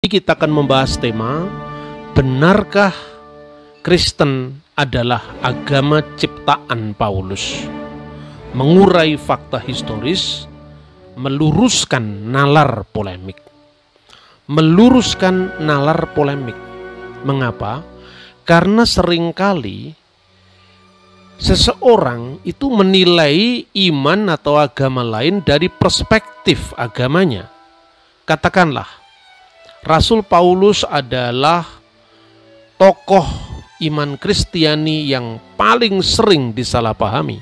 Kita akan membahas tema, benarkah Kristen adalah agama ciptaan Paulus? Mengurai fakta historis, meluruskan nalar polemik. Mengapa? Karena seringkali seseorang itu menilai iman atau agama lain dari perspektif agamanya. Katakanlah, Rasul Paulus adalah tokoh iman Kristiani yang paling sering disalahpahami,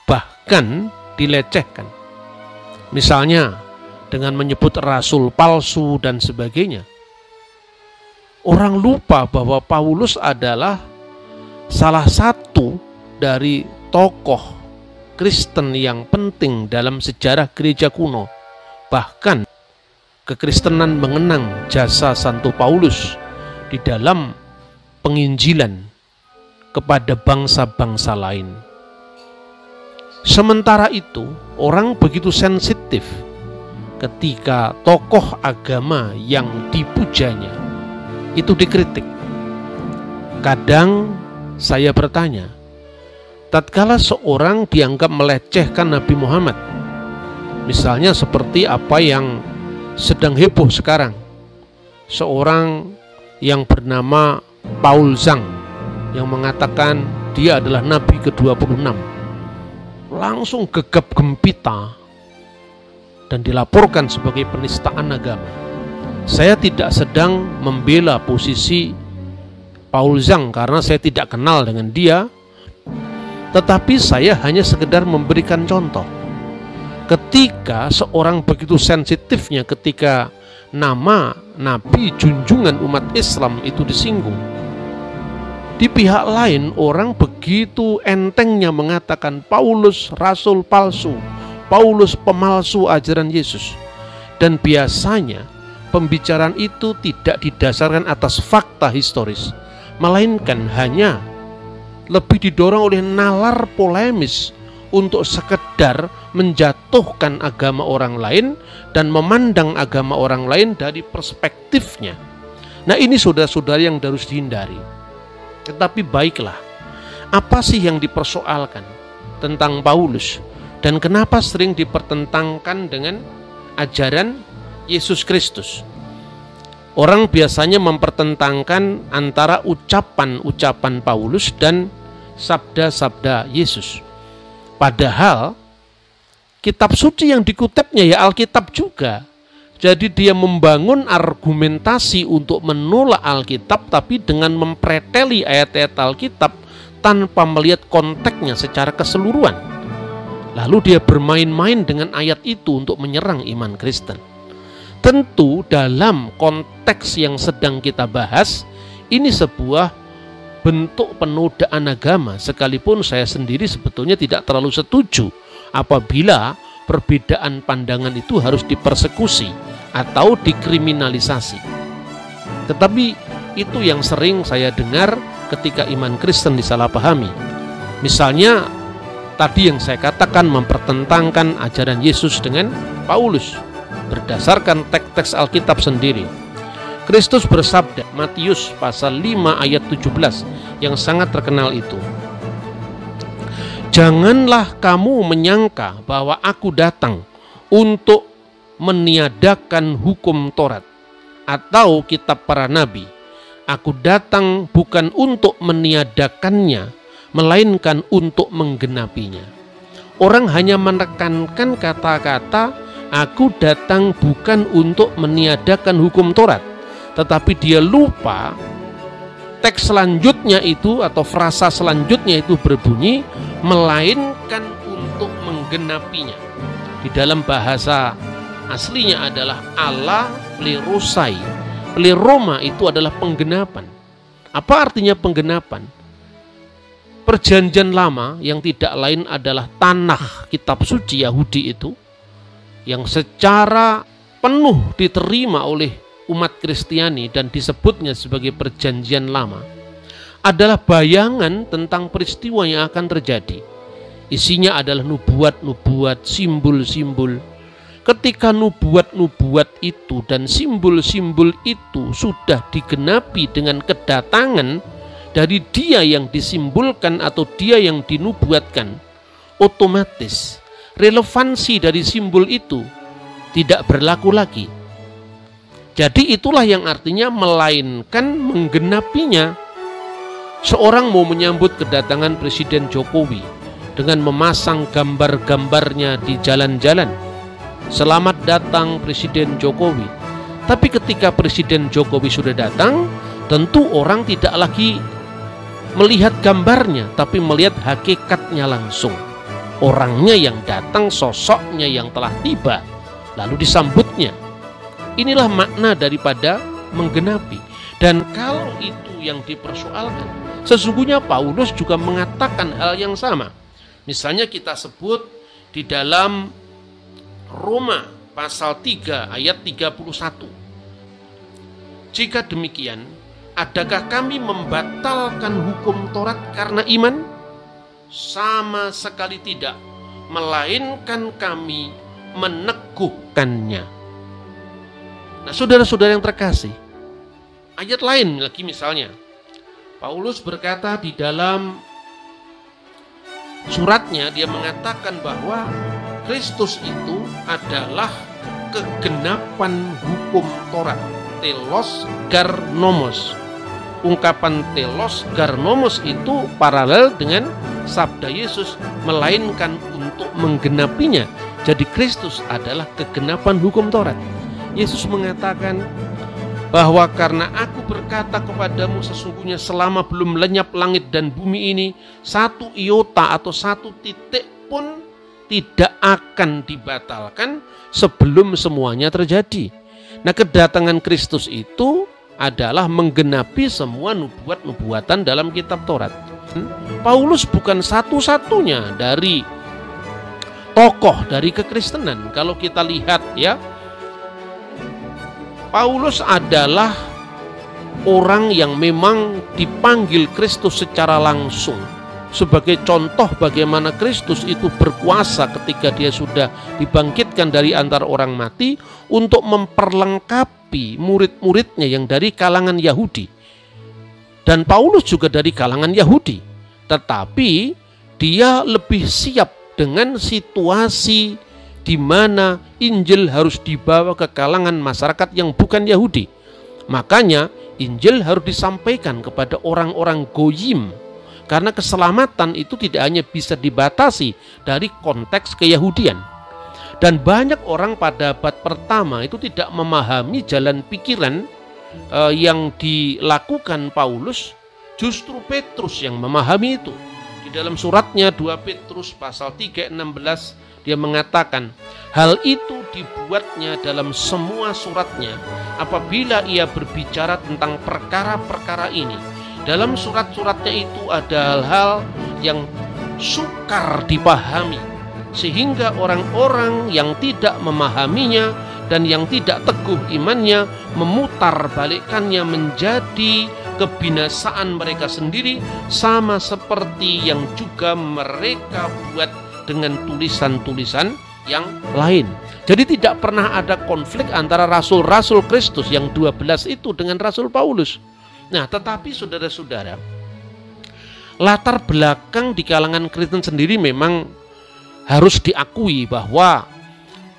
bahkan dilecehkan. Misalnya dengan menyebut rasul palsu dan sebagainya. Orang lupa bahwa Paulus adalah salah satu dari tokoh Kristen yang penting dalam sejarah gereja kuno. Bahkan kekristenan mengenang jasa Santo Paulus di dalam penginjilan kepada bangsa-bangsa lain. Sementara itu, orang begitu sensitif ketika tokoh agama yang dipujanya itu dikritik. Kadang saya bertanya, tatkala seorang dianggap melecehkan Nabi Muhammad, misalnya seperti apa yang sedang heboh sekarang, seorang yang bernama Paul Zhang yang mengatakan dia adalah Nabi ke-26, langsung gegap gempita dan dilaporkan sebagai penistaan agama. Saya tidak sedang membela posisi Paul Zhang karena saya tidak kenal dengan dia, tetapi saya hanya sekedar memberikan contoh. Ketika seorang begitu sensitifnya ketika nama Nabi junjungan umat Islam itu disinggung, di pihak lain orang begitu entengnya mengatakan Paulus rasul palsu, Paulus pemalsu ajaran Yesus. Dan biasanya pembicaraan itu tidak didasarkan atas fakta historis, melainkan hanya lebih didorong oleh nalar polemis untuk sekedar menjatuhkan agama orang lain dan memandang agama orang lain dari perspektifnya. Nah, ini saudara-saudara yang harus dihindari. Tetapi baiklah, apa sih yang dipersoalkan tentang Paulus dan kenapa sering dipertentangkan dengan ajaran Yesus Kristus? Orang biasanya mempertentangkan antara ucapan-ucapan Paulus dan sabda-sabda Yesus. Padahal kitab suci yang dikutipnya ya Alkitab juga. Jadi dia membangun argumentasi untuk menolak Alkitab, tapi dengan mempreteli ayat-ayat Alkitab tanpa melihat konteksnya secara keseluruhan. Lalu dia bermain-main dengan ayat itu untuk menyerang iman Kristen. Tentu dalam konteks yang sedang kita bahas, ini sebuah bentuk penodaan agama, sekalipun saya sendiri sebetulnya tidak terlalu setuju apabila perbedaan pandangan itu harus dipersekusi atau dikriminalisasi. Tetapi itu yang sering saya dengar ketika iman Kristen disalahpahami. Misalnya tadi yang saya katakan, mempertentangkan ajaran Yesus dengan Paulus berdasarkan teks-teks Alkitab sendiri. Kristus bersabda, Matius pasal 5 ayat 17 yang sangat terkenal itu. Janganlah kamu menyangka bahwa aku datang untuk meniadakan hukum Taurat atau kitab para nabi. Aku datang bukan untuk meniadakannya, melainkan untuk menggenapinya. Orang hanya menekankan kata-kata, aku datang bukan untuk meniadakan hukum Taurat, tetapi dia lupa teks selanjutnya itu atau frasa selanjutnya itu berbunyi melainkan untuk menggenapinya. Di dalam bahasa aslinya adalah Allah plerosai. Pleroma itu adalah penggenapan. Apa artinya penggenapan? Perjanjian lama yang tidak lain adalah tanah kitab suci Yahudi itu, yang secara penuh diterima oleh umat Kristiani dan disebutnya sebagai perjanjian lama, adalah bayangan tentang peristiwa yang akan terjadi. Isinya adalah nubuat-nubuat, simbol-simbol. ketika nubuat-nubuat itu dan simbol-simbol itu sudah digenapi dengan kedatangan dari dia yang disimbolkan atau dia yang dinubuatkan, otomatis relevansi dari simbol itu tidak berlaku lagi. Jadi itulah yang artinya melainkan menggenapinya. Seorang mau menyambut kedatangan Presiden Jokowi dengan memasang gambar-gambarnya di jalan-jalan, selamat datang Presiden Jokowi. Tapi ketika Presiden Jokowi sudah datang, tentu orang tidak lagi melihat gambarnya, tapi melihat hakikatnya langsung. Orangnya yang datang, sosoknya yang telah tiba, lalu disambutnya. Inilah makna daripada menggenapi. Dan kalau itu yang dipersoalkan, sesungguhnya Paulus juga mengatakan hal yang sama. Misalnya kita sebut di dalam Roma pasal 3 ayat 31. Jika demikian, adakah kami membatalkan hukum Taurat karena iman? Sama sekali tidak, melainkan kami meneguhkannya. Nah, saudara-saudara yang terkasih, ayat lain lagi misalnya, Paulus berkata di dalam suratnya, dia mengatakan bahwa Kristus itu adalah kegenapan hukum Taurat. Telos garnomos. Ungkapan telos garnomos itu paralel dengan sabda Yesus, melainkan untuk menggenapinya. Jadi Kristus adalah kegenapan hukum Taurat. Yesus mengatakan bahwa karena aku berkata kepadamu, sesungguhnya selama belum lenyap langit dan bumi ini, satu iota atau satu titik pun tidak akan dibatalkan sebelum semuanya terjadi. Nah, kedatangan Kristus itu adalah menggenapi semua nubuat-nubuatan dalam kitab Taurat. Paulus bukan satu-satunya dari tokoh dari kekristenan. Kalau kita lihat ya, Paulus adalah orang yang memang dipanggil Kristus secara langsung. Sebagai contoh bagaimana Kristus itu berkuasa ketika dia sudah dibangkitkan dari antara orang mati untuk memperlengkapi murid-muridnya yang dari kalangan Yahudi. Dan Paulus juga dari kalangan Yahudi, tetapi dia lebih siap dengan situasi di mana Injil harus dibawa ke kalangan masyarakat yang bukan Yahudi. Makanya Injil harus disampaikan kepada orang-orang Goyim. Karena keselamatan itu tidak hanya bisa dibatasi dari konteks keyahudian. Dan banyak orang pada abad pertama itu tidak memahami jalan pikiran yang dilakukan Paulus. Justru Petrus yang memahami itu. Di dalam suratnya 2 Petrus pasal 3:16 dia mengatakan, hal itu dibuatnya dalam semua suratnya apabila ia berbicara tentang perkara-perkara ini. Dalam surat-suratnya itu ada hal-hal yang sukar dipahami, sehingga orang-orang yang tidak memahaminya dan yang tidak teguh imannya memutarbalikkannya menjadi kebinasaan mereka sendiri, sama seperti yang juga mereka buat dengan tulisan-tulisan yang lain. Jadi tidak pernah ada konflik antara rasul-rasul Kristus yang 12 itu dengan Rasul Paulus. Nah, tetapi saudara-saudara, latar belakang di kalangan Kristen sendiri memang harus diakui bahwa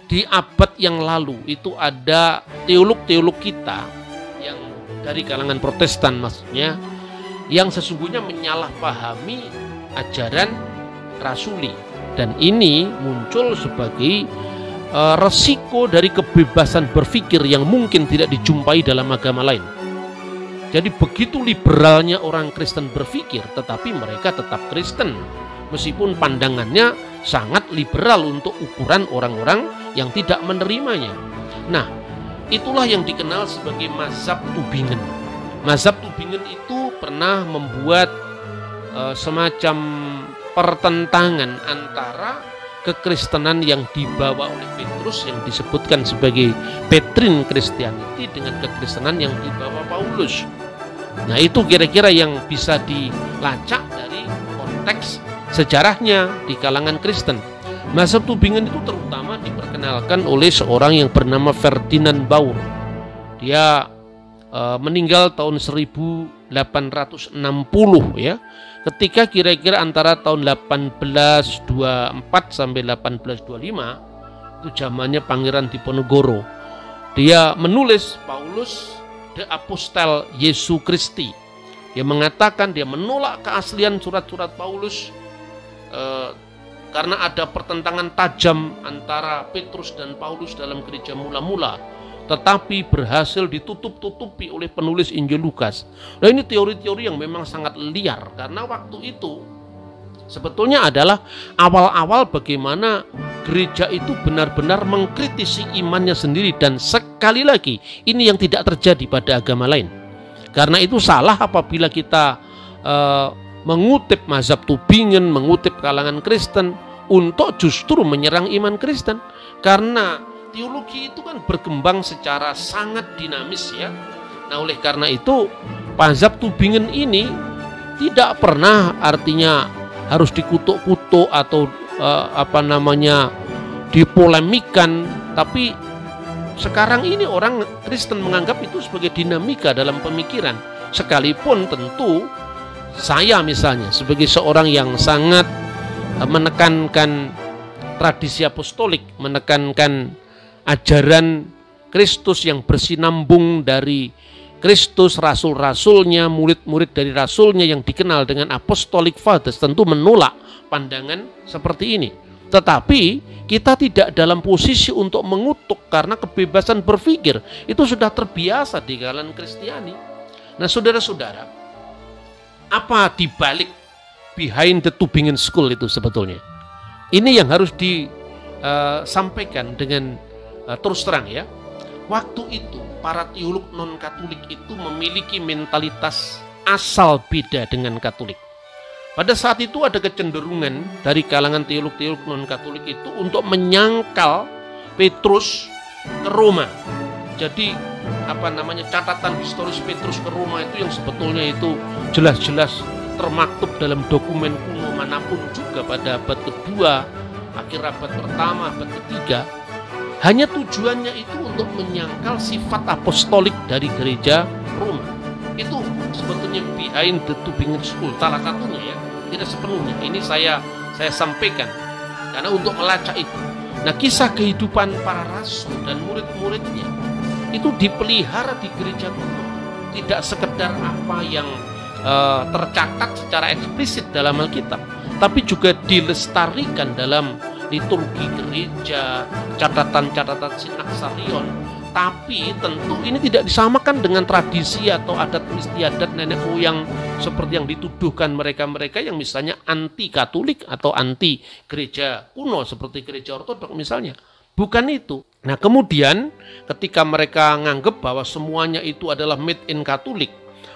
di abad yang lalu itu ada teolog-teolog kita yang dari kalangan Protestan maksudnya, yang sesungguhnya menyalahpahami ajaran rasuli. Dan ini muncul sebagai resiko dari kebebasan berpikir yang mungkin tidak dijumpai dalam agama lain. Jadi begitu liberalnya orang Kristen berpikir, tetapi mereka tetap Kristen. Meskipun pandangannya sangat liberal untuk ukuran orang-orang yang tidak menerimanya. Nah, itulah yang dikenal sebagai mazhab Tübingen. Mazhab Tübingen itu pernah membuat semacam pertentangan antara kekristenan yang dibawa oleh Petrus yang disebutkan sebagai Petrine Christianity dengan kekristenan yang dibawa Paulus. Nah, itu kira-kira yang bisa dilacak dari konteks sejarahnya di kalangan Kristen. Mazhab Tübingen itu terutama diperkenalkan dikenalkan oleh seorang yang bernama Ferdinand Baur. Dia meninggal tahun 1860 ya. Ketika kira-kira antara tahun 1824 sampai 1825, itu zamannya Pangeran Diponegoro. Dia menulis Paulus de Apostel Jesu Christi. Dia mengatakan dia menolak keaslian surat-surat Paulus karena ada pertentangan tajam antara Petrus dan Paulus dalam gereja mula-mula, tetapi berhasil ditutup-tutupi oleh penulis Injil Lukas. Nah, ini teori-teori yang memang sangat liar, karena waktu itu sebetulnya adalah awal-awal bagaimana gereja itu benar-benar mengkritisi imannya sendiri, dan sekali lagi ini yang tidak terjadi pada agama lain. Karena itu salah apabila kita mengutip mazhab Tübingen, mengutip kalangan Kristen untuk justru menyerang iman Kristen. Karena teologi itu kan berkembang secara sangat dinamis ya. Nah, oleh karena itu mazhab Tübingen ini tidak pernah artinya harus dikutuk-kutuk atau dipolemikan, tapi sekarang ini orang Kristen menganggap itu sebagai dinamika dalam pemikiran. Sekalipun tentu saya misalnya sebagai seorang yang sangat menekankan tradisi apostolik, menekankan ajaran Kristus yang bersinambung dari Kristus, rasul-rasulnya, murid-murid dari rasulnya yang dikenal dengan apostolic fathers, tentu menolak pandangan seperti ini. Tetapi kita tidak dalam posisi untuk mengutuk, karena kebebasan berpikir itu sudah terbiasa di kalangan Kristiani. Nah, saudara-saudara, apa dibalik behind the Tübingen School itu sebetulnya? Ini yang harus disampaikan dengan terus terang ya. Waktu itu para teolog non-Katolik itu memiliki mentalitas asal beda dengan Katolik. Pada saat itu ada kecenderungan dari kalangan teolog-teolog non-Katolik itu untuk menyangkal Petrus ke Roma. Jadi catatan historis Petrus ke Roma itu yang sebetulnya itu jelas-jelas termaktub dalam dokumen kuno manapun juga pada abad kedua, akhir abad pertama, abad ketiga. Hanya tujuannya itu untuk menyangkal sifat apostolik dari gereja Roma. Itu sebetulnya behind the Tübingen School, salah satunya ya, tidak sepenuhnya. Ini saya sampaikan karena untuk melacak itu. Nah, kisah kehidupan para rasul dan murid-muridnya itu dipelihara di gereja kuno, tidak sekedar apa yang tercatat secara eksplisit dalam Alkitab, tapi juga dilestarikan dalam liturgi gereja, catatan-catatan Sinaksarion. Tapi tentu ini tidak disamakan dengan tradisi atau adat istiadat nenek moyang seperti yang dituduhkan mereka-mereka yang misalnya anti Katolik atau anti gereja kuno seperti gereja Ortodok misalnya. Bukan itu. Nah, kemudian ketika mereka menganggap bahwa semuanya itu adalah made in Katolik,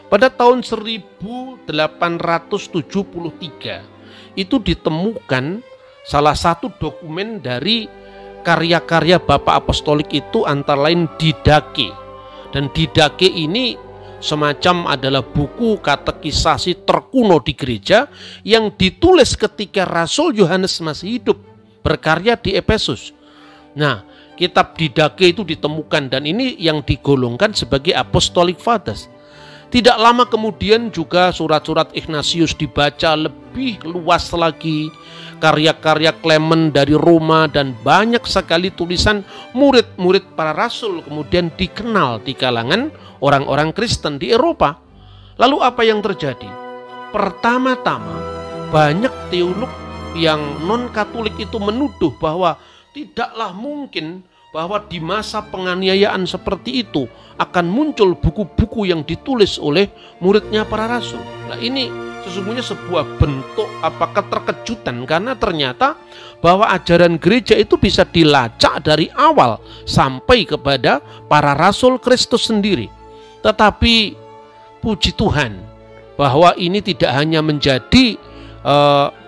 pada tahun 1873 itu ditemukan salah satu dokumen dari karya-karya Bapak Apostolik itu, antara lain Didache. Dan Didache ini semacam adalah buku katekisasi terkuno di gereja yang ditulis ketika Rasul Yohanes masih hidup, berkarya di Efesus. Nah, kitab Didache itu ditemukan dan ini yang digolongkan sebagai Apostolic Fathers. Tidak lama kemudian juga surat-surat Ignatius dibaca lebih luas lagi, karya-karya Clement dari Roma, dan banyak sekali tulisan murid-murid para rasul kemudian dikenal di kalangan orang-orang Kristen di Eropa. Lalu apa yang terjadi? Pertama-tama banyak teolog yang non-Katolik itu menuduh bahwa tidaklah mungkin bahwa di masa penganiayaan seperti itu akan muncul buku-buku yang ditulis oleh muridnya para rasul. Nah, ini sesungguhnya sebuah bentuk keterkejutan, karena ternyata bahwa ajaran gereja itu bisa dilacak dari awal sampai kepada para rasul Kristus sendiri. Tetapi puji Tuhan bahwa ini tidak hanya menjadi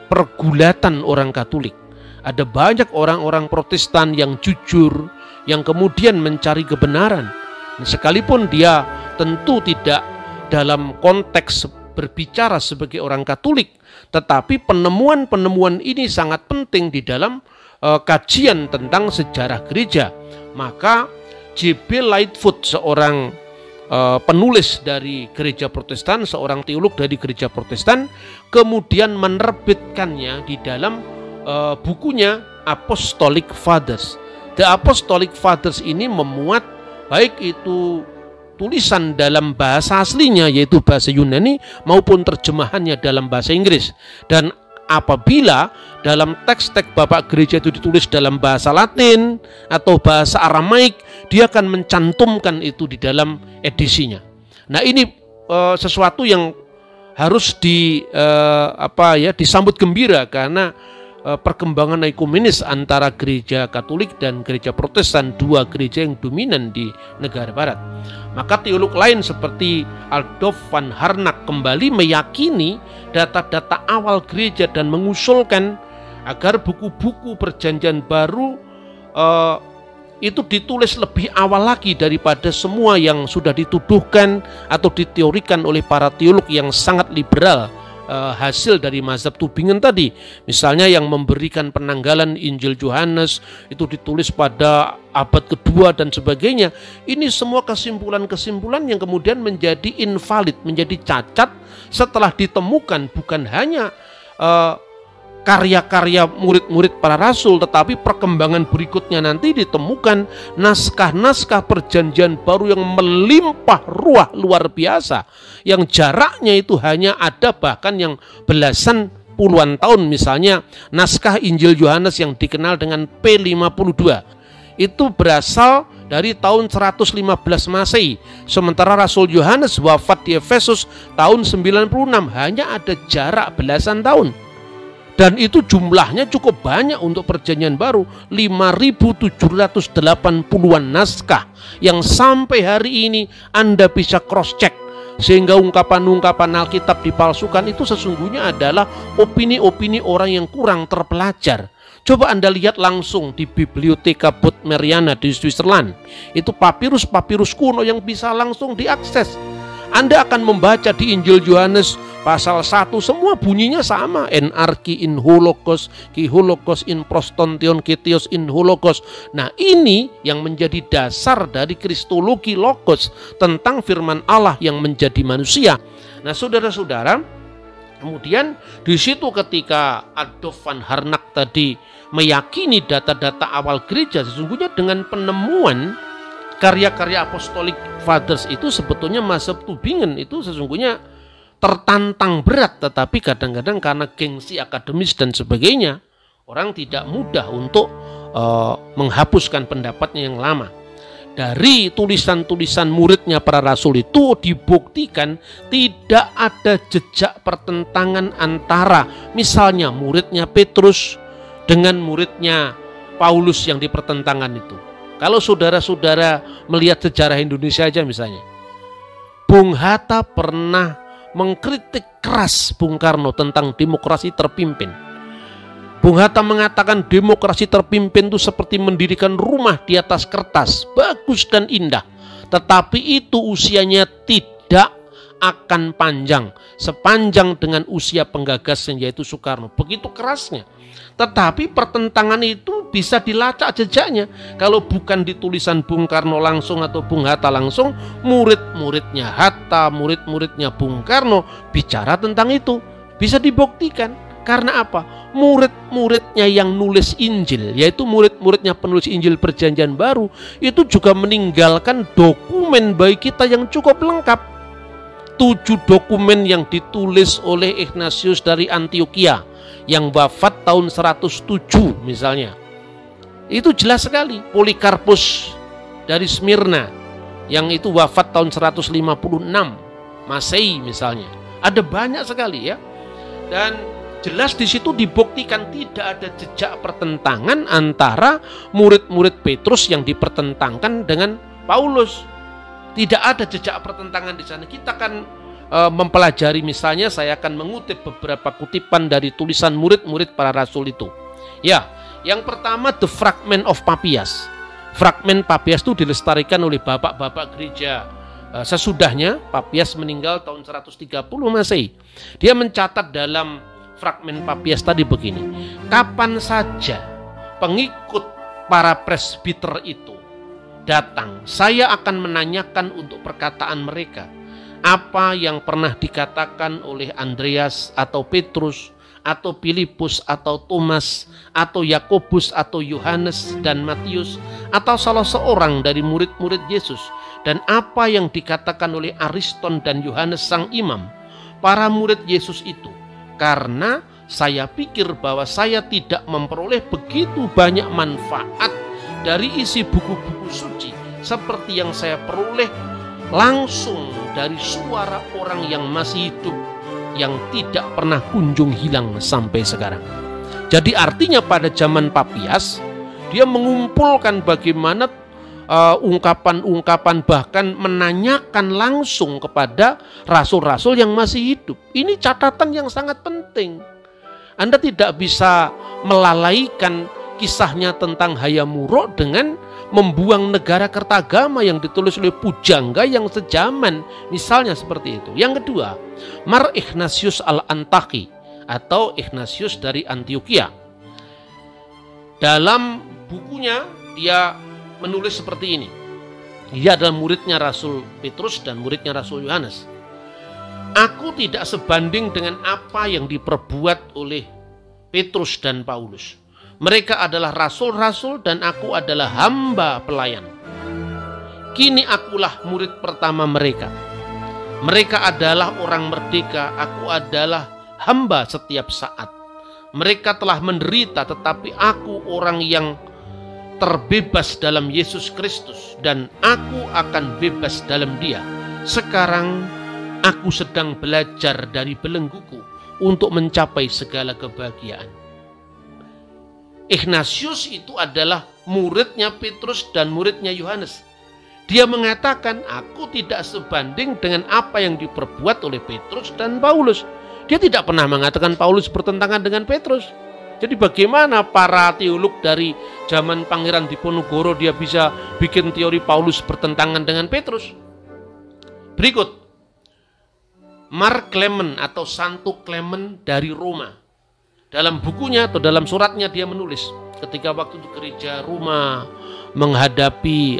pergulatan orang Katolik. Ada banyak orang-orang Protestan yang jujur, yang kemudian mencari kebenaran. Sekalipun dia tentu tidak dalam konteks berbicara sebagai orang Katolik, tetapi penemuan-penemuan ini sangat penting di dalam kajian tentang sejarah gereja. Maka J.B. Lightfoot, seorang penulis dari gereja Protestan, seorang teolog dari gereja Protestan, kemudian menerbitkannya di dalam bukunya Apostolic Fathers. The Apostolic Fathers ini memuat baik itu tulisan dalam bahasa aslinya yaitu bahasa Yunani maupun terjemahannya dalam bahasa Inggris. Dan apabila dalam teks-teks Bapak Gereja itu ditulis dalam bahasa Latin atau bahasa Aramaik, dia akan mencantumkan itu di dalam edisinya. Nah, ini sesuatu yang harus disambut gembira, karena perkembangan ekumenis antara gereja Katolik dan gereja Protestan, dua gereja yang dominan di negara barat. Maka teolog lain seperti Adolf van Harnack kembali meyakini data-data awal gereja dan mengusulkan agar buku-buku perjanjian baru itu ditulis lebih awal lagi daripada semua yang sudah dituduhkan atau diteorikan oleh para teolog yang sangat liberal, hasil dari mazhab Tübingen tadi. Misalnya yang memberikan penanggalan Injil Yohanes itu ditulis pada abad kedua dan sebagainya. Ini semua kesimpulan-kesimpulan yang kemudian menjadi invalid, menjadi cacat setelah ditemukan bukan hanya karya-karya murid-murid para rasul, tetapi perkembangan berikutnya nanti ditemukan naskah-naskah perjanjian baru yang melimpah ruah luar biasa, yang jaraknya itu hanya ada bahkan yang belasan puluhan tahun. Misalnya naskah Injil Yohanes yang dikenal dengan P52 itu berasal dari tahun 115 Masehi, sementara Rasul Yohanes wafat di Efesus tahun 96, hanya ada jarak belasan tahun. Dan itu jumlahnya cukup banyak untuk perjanjian baru, 5.780-an naskah yang sampai hari ini Anda bisa cross check, sehingga ungkapan-ungkapan Alkitab dipalsukan itu sesungguhnya adalah opini-opini orang yang kurang terpelajar. Coba Anda lihat langsung di Biblioteka Bodmeriana di Switzerland, itu papirus-papirus kuno yang bisa langsung diakses. Anda akan membaca di Injil Yohanes pasal 1, semua bunyinya sama. Enarki in holokos, ki holokos in prostontion, ketios in holokos. Nah, ini yang menjadi dasar dari kristologi logos tentang firman Allah yang menjadi manusia. Nah, saudara-saudara, kemudian di situ ketika Adolf van Harnack tadi meyakini data-data awal gereja, sesungguhnya dengan penemuan karya-karya Apostolic Fathers itu sebetulnya mazhab Tübingen itu sesungguhnya tertantang berat, tetapi kadang-kadang karena gengsi akademis dan sebagainya, orang tidak mudah untuk menghapuskan pendapatnya yang lama. Dari tulisan-tulisan muridnya para rasul itu dibuktikan tidak ada jejak pertentangan antara misalnya muridnya Petrus dengan muridnya Paulus yang dipertentangkan itu. Kalau saudara-saudara melihat sejarah Indonesia aja misalnya, Bung Hatta pernah mengkritik keras Bung Karno tentang demokrasi terpimpin. Bung Hatta mengatakan demokrasi terpimpin itu seperti mendirikan rumah di atas kertas, bagus dan indah, tetapi itu usianya tidak akan panjang sepanjang dengan usia penggagasnya yaitu Soekarno. Begitu kerasnya. Tetapi pertentangan itu bisa dilacak jejaknya. Kalau bukan di tulisan Bung Karno langsung atau Bung Hatta langsung, murid-muridnya Hatta, murid-muridnya Bung Karno bicara tentang itu. Bisa dibuktikan. Karena apa? Murid-muridnya yang nulis Injil, yaitu murid-muridnya penulis Injil Perjanjian Baru, itu juga meninggalkan dokumen bagi kita yang cukup lengkap. 7 dokumen yang ditulis oleh Ignatius dari Antioquia yang wafat tahun 107 misalnya. Itu jelas sekali. Polikarpus dari Smyrna yang itu wafat tahun 156 Masehi misalnya. Ada banyak sekali ya. Dan jelas di situ dibuktikan tidak ada jejak pertentangan antara murid-murid Petrus yang dipertentangkan dengan Paulus. Tidak ada jejak pertentangan di sana. Kita kan mempelajari, misalnya saya akan mengutip beberapa kutipan dari tulisan murid-murid para rasul itu. Ya, yang pertama The Fragment of Papias. Fragmen Papias itu dilestarikan oleh bapak-bapak gereja sesudahnya. Papias meninggal tahun 130 Masehi. Dia mencatat dalam fragmen Papias tadi begini: kapan saja pengikut para presbiter itu datang, saya akan menanyakan untuk perkataan mereka apa yang pernah dikatakan oleh Andreas atau Petrus atau Filipus atau Thomas atau Yakobus atau Yohanes dan Matius atau salah seorang dari murid-murid Yesus, dan apa yang dikatakan oleh Ariston dan Yohanes sang imam, para murid Yesus itu. Karena saya pikir bahwa saya tidak memperoleh begitu banyak manfaat dari isi buku-buku suci seperti yang saya peroleh langsung dari suara orang yang masih hidup, yang tidak pernah kunjung hilang sampai sekarang. Jadi artinya pada zaman Papias, dia mengumpulkan bagaimana ungkapan-ungkapan, bahkan menanyakan langsung kepada rasul-rasul yang masih hidup. Ini catatan yang sangat penting. Anda tidak bisa melalaikan kisahnya tentang Hayamuro dengan membuang negara Kertagama yang ditulis oleh pujangga yang sejaman, misalnya seperti itu. Yang kedua, Mar Ignatius al-Antaki atau Ignatius dari Antioquia. Dalam bukunya dia menulis seperti ini. Dia adalah muridnya Rasul Petrus dan muridnya Rasul Yohanes. Aku tidak sebanding dengan apa yang diperbuat oleh Petrus dan Paulus. Mereka adalah rasul-rasul dan aku adalah hamba pelayan. Kini akulah murid pertama mereka. Mereka adalah orang merdeka, aku adalah hamba setiap saat. Mereka telah menderita, tetapi aku orang yang terbebas dalam Yesus Kristus, dan aku akan bebas dalam Dia. Sekarang aku sedang belajar dari belengguku untuk mencapai segala kebahagiaan. Ignatius itu adalah muridnya Petrus dan muridnya Yohanes. Dia mengatakan, aku tidak sebanding dengan apa yang diperbuat oleh Petrus dan Paulus. Dia tidak pernah mengatakan Paulus bertentangan dengan Petrus. Jadi bagaimana para teolog dari zaman Pangeran Diponegoro dia bisa bikin teori Paulus bertentangan dengan Petrus? Berikut, Mark Clement atau Santo Clement dari Roma. Dalam bukunya atau dalam suratnya dia menulis, ketika waktu itu gereja Roma menghadapi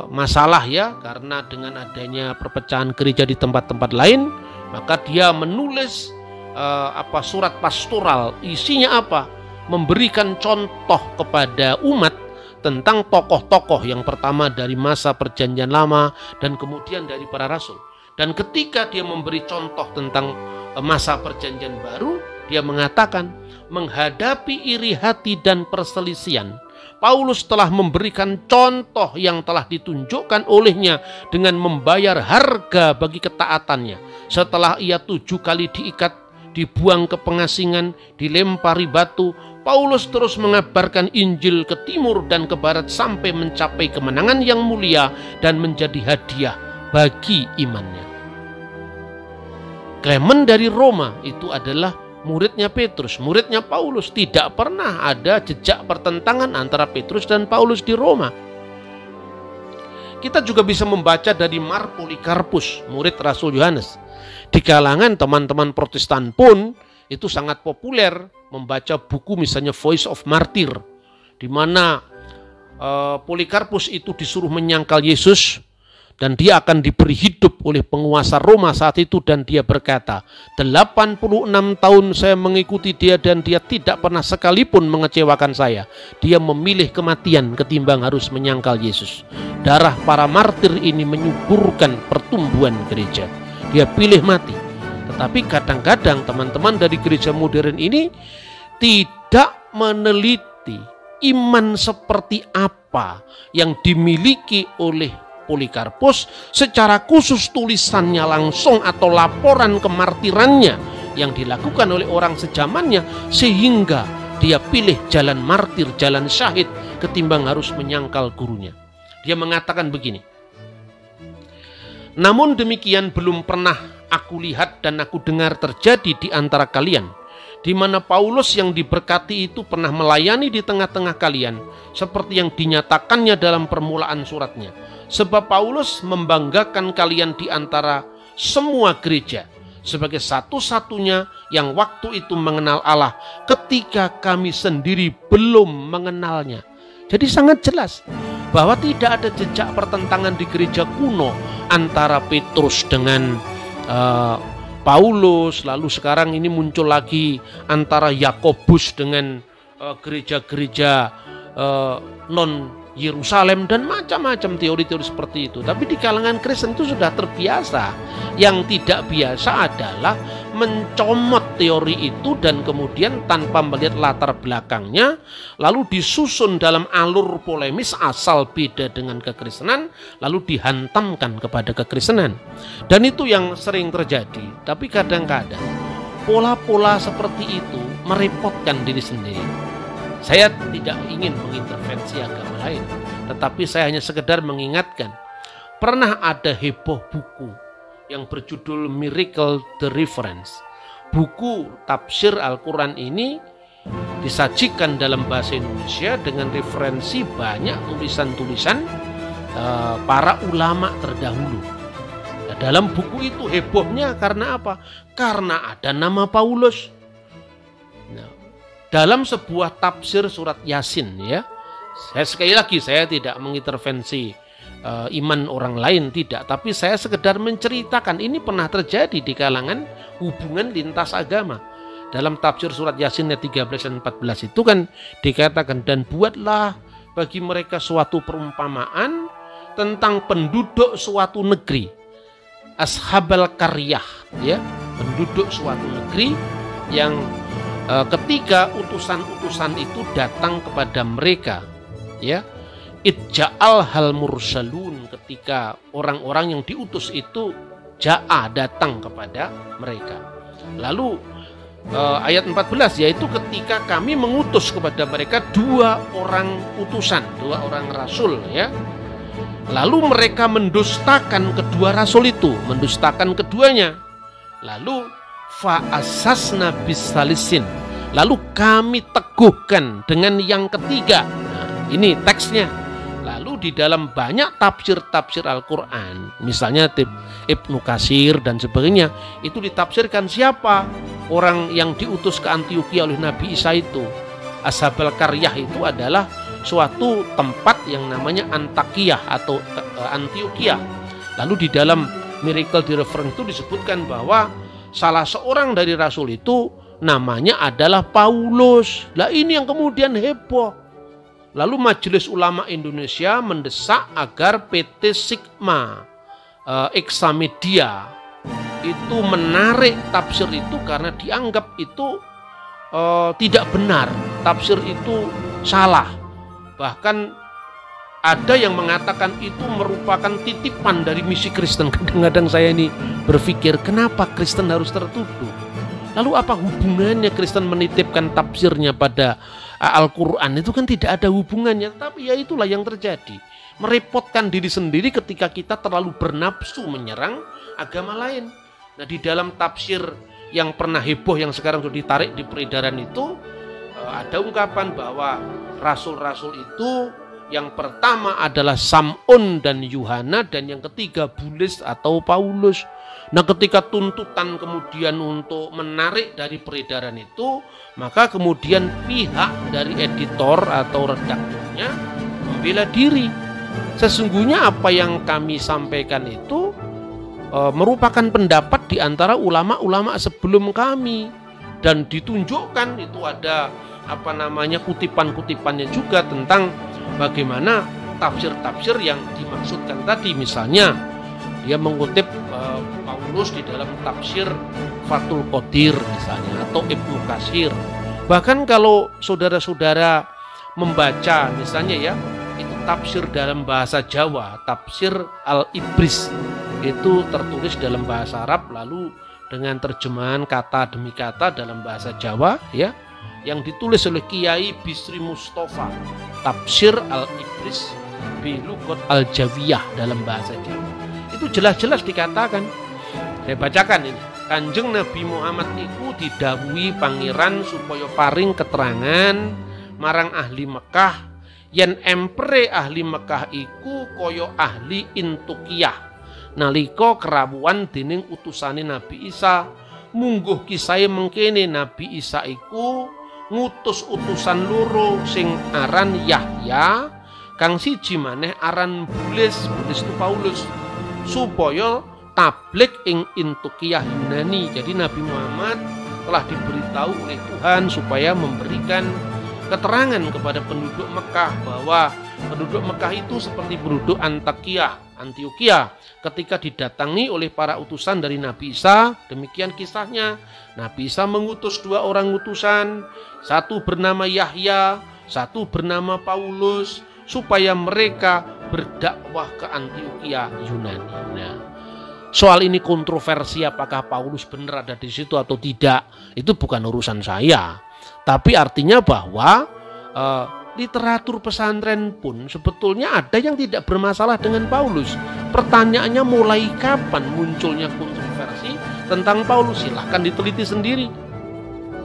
masalah ya, karena dengan adanya perpecahan gereja di tempat-tempat lain, maka dia menulis surat pastoral. Isinya apa? Memberikan contoh kepada umat tentang tokoh-tokoh, yang pertama dari masa perjanjian lama dan kemudian dari para rasul. Dan ketika dia memberi contoh tentang masa perjanjian baru, dia mengatakan, menghadapi iri hati dan perselisihan, Paulus telah memberikan contoh yang telah ditunjukkan olehnya dengan membayar harga bagi ketaatannya. Setelah ia 7 kali diikat, dibuang ke pengasingan, dilempari batu, Paulus terus mengabarkan Injil ke timur dan ke barat sampai mencapai kemenangan yang mulia dan menjadi hadiah bagi imannya. Clement dari Roma itu adalah muridnya Petrus, muridnya Paulus. Tidak pernah ada jejak pertentangan antara Petrus dan Paulus di Roma. Kita juga bisa membaca dari Mar Polikarpus, murid Rasul Yohanes. Di kalangan teman-teman Protestan pun itu sangat populer membaca buku misalnya Voice of Martyr, di mana Polikarpus itu disuruh menyangkal Yesus, dan dia akan diberi hidup oleh penguasa Roma saat itu, dan dia berkata, 86 tahun saya mengikuti dia dan dia tidak pernah sekalipun mengecewakan saya. Dia memilih kematian ketimbang harus menyangkal Yesus. Darah para martir ini menyuburkan pertumbuhan gereja. Dia pilih mati. Tetapi kadang-kadang teman-teman dari gereja modern ini tidak meneliti iman seperti apa yang dimiliki oleh Polikarpus, secara khusus tulisannya langsung atau laporan kemartirannya yang dilakukan oleh orang sejamannya, sehingga dia pilih jalan martir, jalan syahid ketimbang harus menyangkal gurunya. Dia mengatakan begini, namun demikian belum pernah aku lihat dan aku dengar terjadi di antara kalian, di mana Paulus yang diberkati itu pernah melayani di tengah-tengah kalian, seperti yang dinyatakannya dalam permulaan suratnya. Sebab Paulus membanggakan kalian di antara semua gereja, sebagai satu-satunya yang waktu itu mengenal Allah ketika kami sendiri belum mengenalnya. Jadi sangat jelas bahwa tidak ada jejak pertentangan di gereja kuno antara Petrus dengan Paulus, lalu sekarang ini muncul lagi antara Yakobus dengan gereja-gereja non Yerusalem dan macam-macam teori-teori seperti itu. Tapi di kalangan Kristen itu sudah terbiasa. Yang tidak biasa adalah mencomot teori itu dan kemudian tanpa melihat latar belakangnya lalu disusun dalam alur polemis asal beda dengan kekristenan lalu dihantamkan kepada kekristenan. Dan itu yang sering terjadi. Tapi kadang-kadang pola-pola seperti itu merepotkan diri sendiri. Saya tidak ingin mengintervensi agama lain, tetapi saya hanya sekedar mengingatkan. Pernah ada heboh buku yang berjudul Miracle the Reference. Buku tafsir Al-Quran ini disajikan dalam bahasa Indonesia dengan referensi banyak tulisan-tulisan para ulama terdahulu. Nah, dalam buku itu hebohnya karena apa? Karena ada nama Paulus. Dalam sebuah tafsir surat Yasin, ya, sekali lagi saya tidak mengintervensi iman orang lain, tidak, tapi saya sekedar menceritakan ini pernah terjadi di kalangan hubungan lintas agama. Dalam tafsir surat Yasin ayat 13 dan 14 itu kan dikatakan, dan buatlah bagi mereka suatu perumpamaan tentang penduduk suatu negeri, ashabal qaryah, ya, penduduk suatu negeri yang ketika utusan-utusan itu datang kepada mereka, ya, idja'al hal mursalun, ketika orang-orang yang diutus itu ja'a, datang kepada mereka. Lalu ayat 14, yaitu ketika kami mengutus kepada mereka 2 orang utusan, 2 orang rasul, ya. Lalu mereka mendustakan kedua rasul itu, mendustakan keduanya. Lalu fa'asasna bisalisin, lalu kami teguhkan dengan yang ketiga. Nah, ini teksnya. Lalu di dalam banyak tafsir-tafsir Al-Quran, misalnya Ibnu Katsir dan sebagainya, itu ditafsirkan siapa orang yang diutus ke Antioquia oleh Nabi Isa itu. Ashabal Qaryah itu adalah suatu tempat yang namanya Antakiyah atau Antioquia. Lalu di dalam Miracle the Reference itu disebutkan bahwa salah seorang dari rasul itu namanya adalah Paulus. Lah ini yang kemudian heboh. Lalu Majelis Ulama Indonesia mendesak agar PT Sigma Examedia itu menarik tafsir itu karena dianggap itu tidak benar. Tafsir itu salah. Bahkan ada yang mengatakan itu merupakan titipan dari misi Kristen. Kadang-kadang saya ini berpikir, kenapa Kristen harus tertuduh? Lalu apa hubungannya Kristen menitipkan tafsirnya pada Al-Quran? Itu kan tidak ada hubungannya. Tapi ya itulah yang terjadi. Merepotkan diri sendiri ketika kita terlalu bernafsu menyerang agama lain. Nah, di dalam tafsir yang pernah heboh yang sekarang sudah ditarik di peredaran itu, ada ungkapan bahwa rasul-rasul itu yang pertama adalah Sam'un dan Yuhana, dan yang ketiga Bulis atau Paulus. Nah, ketika tuntutan kemudian untuk menarik dari peredaran itu, maka kemudian pihak dari editor atau redakturnya membela diri. Sesungguhnya apa yang kami sampaikan itu merupakan pendapat di antara ulama-ulama sebelum kami, dan ditunjukkan itu ada kutipan-kutipannya juga tentang bagaimana tafsir-tafsir yang dimaksudkan tadi. Misalnya dia mengutip Paulus di dalam tafsir Fathul Qadir misalnya, atau Ibnu Katsir. Bahkan kalau saudara-saudara membaca misalnya, ya, itu tafsir dalam bahasa Jawa, tafsir Al-Ibris, itu tertulis dalam bahasa Arab lalu dengan terjemahan kata demi kata dalam bahasa Jawa, ya, yang ditulis oleh Kiai Bisri Mustafa, tafsir Al-Ibris Bilugot Al-Jawiyah dalam bahasa Jawa. Itu jelas-jelas dikatakan, saya bacakan ini, Kanjeng Nabi Muhammad iku didhawuhi pangeran supaya paring keterangan marang ahli Mekah yen empere ahli Mekah iku kaya ahli Intukiyah, nalika kerawuhan dening utusane Nabi Isa. Mungguh kisahe mengkene Nabi Isa iku ngutus utusan loro sing aran Yahya, kang siji maneh aran Bulis itu Paulus, supaya tablik ing Intukiyah Yunani. Jadi Nabi Muhammad telah diberitahu oleh Tuhan supaya memberikan keterangan kepada penduduk Mekah bahwa penduduk Mekah itu seperti penduduk Antioquia ketika didatangi oleh para utusan dari Nabi Isa. Demikian kisahnya. Nabi Isa mengutus 2 orang utusan, satu bernama Yahya, satu bernama Paulus, supaya mereka berdakwah ke Antioquia Yunani. Nah, soal ini kontroversi apakah Paulus benar ada di situ atau tidak, itu bukan urusan saya. Tapi artinya bahwa literatur pesantren pun sebetulnya ada yang tidak bermasalah dengan Paulus. Pertanyaannya mulai kapan munculnya kontroversi tentang Paulus? Silahkan diteliti sendiri.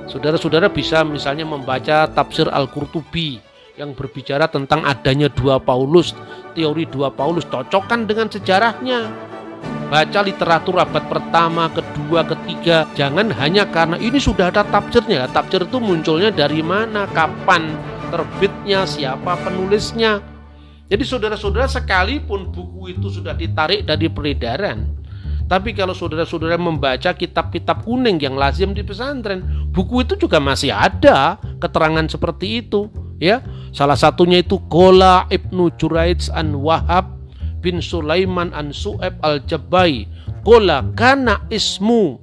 Saudara-saudara bisa misalnya membaca tafsir Al-Qurtubi yang berbicara tentang adanya 2 Paulus, teori 2 Paulus, cocokkan dengan sejarahnya. Baca literatur abad pertama, kedua, ketiga. Jangan hanya karena ini sudah ada tafsirnya. Tafsir itu munculnya dari mana, kapan terbitnya, siapa penulisnya. Jadi saudara-saudara, sekalipun buku itu sudah ditarik dari peredaran, tapi kalau saudara-saudara membaca kitab-kitab kuning yang lazim di pesantren, buku itu juga masih ada keterangan seperti itu, ya. Salah satunya itu Qola Ibnu Juraij an Wahab bin Sulaiman an Su'eb al-Jabbai Qola kana ismu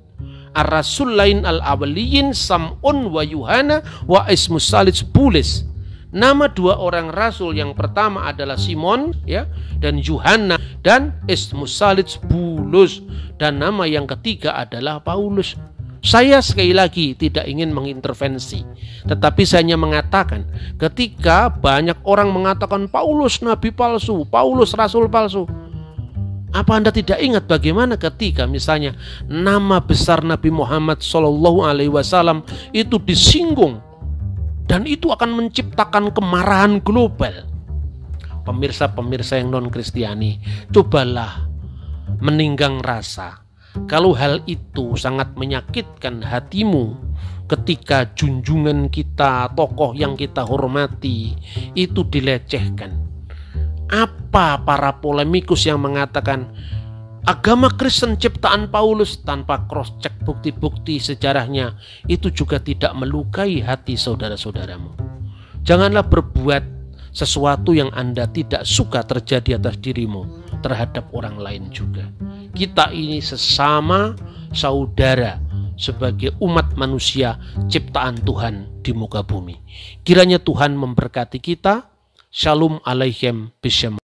ar-rasulain al-awliyin Sam'un wa Yuhana wa ismu Salij Bulis. Nama 2 orang rasul yang pertama adalah Simon, ya, dan Yuhanna, dan ismu Salij Bulus, dan nama yang ketiga adalah Paulus. Saya sekali lagi tidak ingin mengintervensi, tetapi saya hanya mengatakan ketika banyak orang mengatakan Paulus nabi palsu, Paulus rasul palsu, apa Anda tidak ingat bagaimana ketika misalnya nama besar Nabi Muhammad SAW itu disinggung, dan itu akan menciptakan kemarahan global. Pemirsa-pemirsa yang non-Kristiani, cobalah meninggang rasa kalau hal itu sangat menyakitkan hatimu ketika junjungan kita, tokoh yang kita hormati itu dilecehkan. Apa para polemikus yang mengatakan agama Kristen ciptaan Paulus tanpa cross check bukti-bukti sejarahnya, itu juga tidak melukai hati saudara-saudaramu. Janganlah berbuat sesuatu yang Anda tidak suka terjadi atas dirimu terhadap orang lain juga. Kita ini sesama saudara sebagai umat manusia ciptaan Tuhan di muka bumi. Kiranya Tuhan memberkati kita. Shalom Aleichem Bishem.